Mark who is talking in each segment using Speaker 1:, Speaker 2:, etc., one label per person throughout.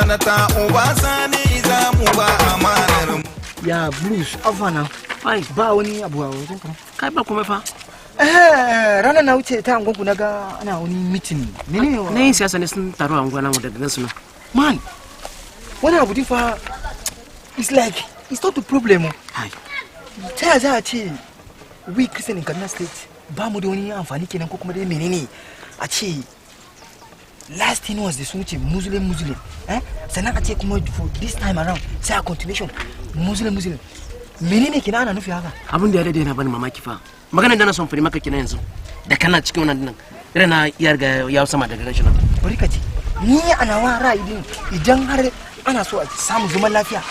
Speaker 1: sanata uba Sani za mu ba amanar mu.
Speaker 2: Ya blues afana.
Speaker 3: Ai
Speaker 2: ba wani abu a wajen ka.
Speaker 3: kai ba kuma fa.
Speaker 2: Ranar na wuce ta angon ku naga ana wani meeting. Menene wa?
Speaker 3: Na yin siyasa ne sun taro angon nan da gansu nan.
Speaker 2: Man. Wani abu din fa it's like it's not a problem.
Speaker 3: Hai.
Speaker 2: Ta za a ce we Christian in Kaduna State ba mu da wani amfani kenan ko kuma dai menene a ce last thing was the sunce Muslim sannan a ce kuma for this time around sai a continuation Muslim menene kina ana nufi haka
Speaker 3: abin da ya dade na bani mamaki fa maganar da na son fari maka kina yanzu da kana cikin wannan dinnan irin na iyar ga ya sama daga ganshi nan
Speaker 2: bari ka ce ni ana wa ra'ayi din idan har ana so a samu zaman lafiya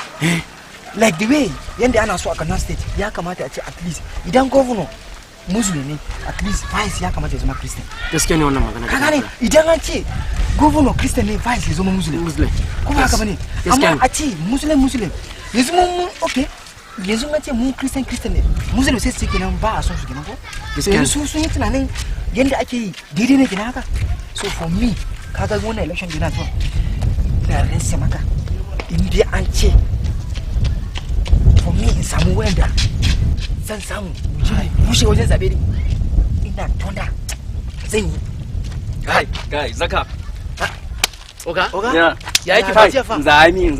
Speaker 2: like the way yanda ana so a Kaduna State ya kamata a ce at least idan governor Muslim ne at least vice ya kamata ya zama Christian
Speaker 3: gaskiya ne wannan magana
Speaker 2: ka gane idan an ce governor Christian ne vice ya zama Muslim kuma haka bane amma a ce Muslim yanzu mun okay yanzu an ce mun Christian ne Muslim sai su kenan ba a son su kenan ko yanzu sun yi tunanin yanda ake yi daidai ne kenan haka so for me kaga wannan election dina to na rinse maka in dai an ce for me in samu wanda zan samu bushe wajen zabe ne ina tonda zan yi
Speaker 4: kai zaka
Speaker 3: oga
Speaker 4: ya
Speaker 3: yake fa fa
Speaker 4: zami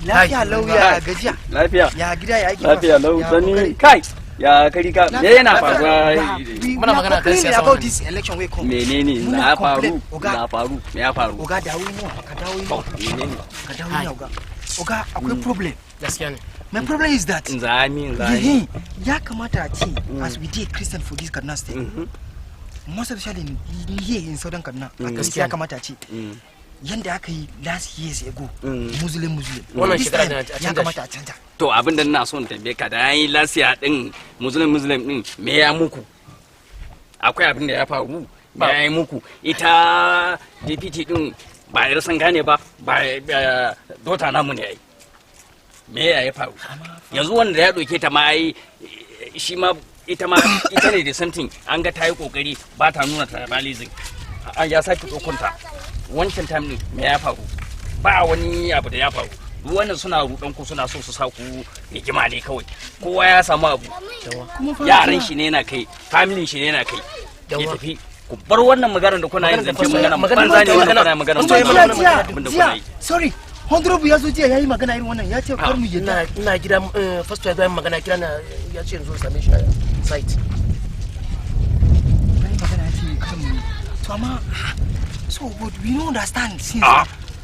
Speaker 2: lafiya lauya gajiya
Speaker 4: lafiya
Speaker 2: ya gida ya aiki
Speaker 4: lafiya lau sani kai ya kari ka me yana faruwa
Speaker 3: muna magana kan siyasa
Speaker 2: about this election we come
Speaker 4: menene na faru me ya faru
Speaker 2: oga dawo ne ka dawo
Speaker 4: menene
Speaker 2: ka dawo ne oga akwai problem
Speaker 3: gaskiya ne
Speaker 2: my problem is that
Speaker 4: zami
Speaker 2: ya kamata a ce as we dey Christian for this Kaduna State most especially here in southern Kaduna gaskiya ya kamata a ce yanda aka yi last years ago Muslim
Speaker 3: wannan shekara
Speaker 2: ya kamata a canja
Speaker 4: to abinda ina son tambaye ka da yayi last year din Muslim din me ya muku akwai abinda ya faru me ya yi muku ita deputy din ba yar san gane ba dota namu ne yayi me ya faru yanzu wanda ya doke ta ma ai shi ma ita ne da something an ga tayi kokari ba ta nuna tribalism an ya saki dokunta wancan time ne me ya faru ba wani abu da ya faru duk wannan suna rudan ku suna so su sa ku rigima ne kawai kowa ya samu abu yaran shi ne na kai family shi ne na kai ya tafi ku bar wannan maganar da kuna yin zance magana banza ne wannan magana
Speaker 2: sorry Honorable ya zo jiya yayi magana irin wannan ya ce kar mu je
Speaker 3: ina gida first ya zo magana kira na ya ce yanzu same shi a site
Speaker 2: yayi magana ya ce kar mu to amma so but we don't understand since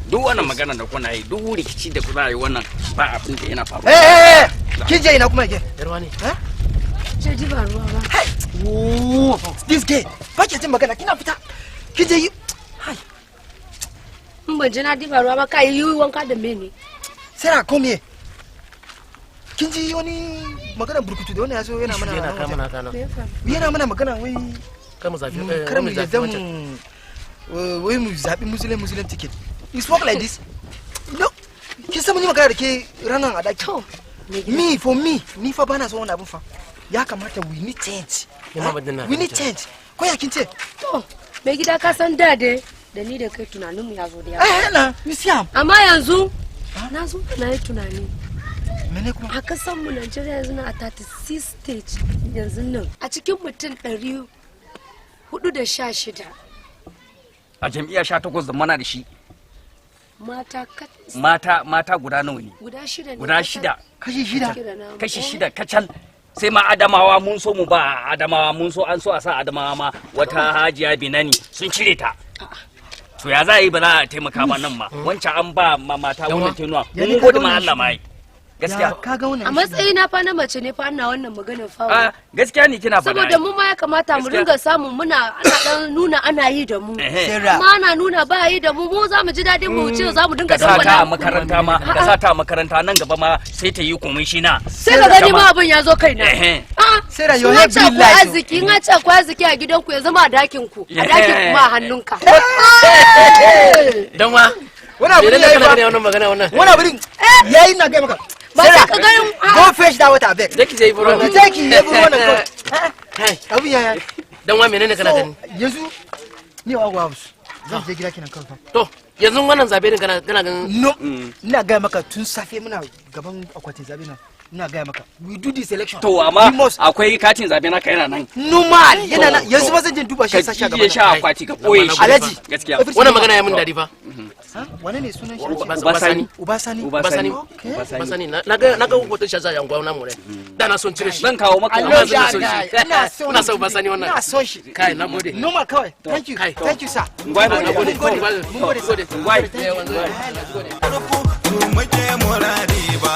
Speaker 4: duk wannan magana da kuna yi duk rikici da kuna yi wannan ba abin da yana faruwa
Speaker 2: kin je ina kuma ke
Speaker 3: yarwa ne
Speaker 5: je ji ba ruwa ba
Speaker 2: this guy ba ke jin magana kina fita kin je hai
Speaker 5: in ban ji na diba ruwa ba kai yi wanka da mene
Speaker 2: Sarah come here kin ji wani magana burkutu da wannan yazo yana mana magana wai
Speaker 3: kar mu zafi
Speaker 2: wai mu zabi muslim ticket it's work like this no kin san mun yi magana da ke ranan a daki me fa bana so wannan abun fa ya kamata we need change ko ya kin ce
Speaker 5: to mai gida ka san da ni da kai tunaninmu ya zo da yawa
Speaker 2: na misiam
Speaker 5: amma yanzu na zo na yi tunani
Speaker 2: mene kuma
Speaker 5: a kasan mu Najeriya yanzu na a 36 stage yanzu nan a cikin mutum 416
Speaker 4: a jam'iyya 18 da mana da shi
Speaker 5: mata
Speaker 4: guda nawa ne
Speaker 5: guda shida
Speaker 4: kashi shida kacal sai ma adamawa mun so mu ba adamawa mun so an so a sa adamawa ma wata hajiya binani sun cire ta to ya za a yi ba za a taimaka ba nan ma wancan an ba mata wannan tenuwa mun gode ma Allah mai gaskiya
Speaker 5: a matsayina fa na mace ne fa ana wannan maganar fa
Speaker 4: gaskiya ne kina faɗa
Speaker 5: saboda mu ma ya kamata mu ringa samu ana dan nuna ana yi da mu amma ana nuna ba yi da mu za mu ji dadin mu ce za mu dinga
Speaker 4: samu wannan makaranta ma ka sa ta makaranta nan gaba ma sai ta yi komishina
Speaker 5: sai ka gani ma abin ya zo kaina
Speaker 2: sai da yohe billahi
Speaker 5: arziki in ce ku arziki a gidanku ya zama a dakin ku a dakin kuma a hannunka
Speaker 3: dan wa
Speaker 2: wani abu ne
Speaker 3: wannan magana
Speaker 2: wani abu yayi na ga maka
Speaker 5: Sarah,
Speaker 2: go fetch that water back.
Speaker 3: Take it bro.
Speaker 2: Take it bro na.
Speaker 3: Hey.
Speaker 2: Abu ya.
Speaker 3: Dan wa menene kana gani?
Speaker 2: Yanzu ni wa house. zan je gida kenan kawai.
Speaker 3: To yanzu wannan zabe din kana ganin
Speaker 2: no ina ga maka tun safe muna gaban akwatin zabe nan ina ga maka we do this election.
Speaker 4: To amma akwai katin zabe na kai nan.
Speaker 2: Normal yana nan yanzu ba zan je duba shi sashi gaban.
Speaker 4: Ka sha akwati ka koye shi.
Speaker 2: Alhaji
Speaker 4: gaskiya.
Speaker 3: Wannan magana ya mun dadi fa.
Speaker 2: Wane ne sunan shi?
Speaker 3: Ubasani. Na ga hoton shi a yanguwa namu ne. Da na son cire shi.
Speaker 4: Zan kawo maka
Speaker 2: amma
Speaker 4: zan
Speaker 2: so shi.
Speaker 3: Ina so Ubasani wannan.
Speaker 2: Ina son shi.
Speaker 3: Kai na gode.
Speaker 2: Normal kawai. Thank you sir.
Speaker 3: Mun gode.
Speaker 4: Ngwai.
Speaker 1: Muke muradi ba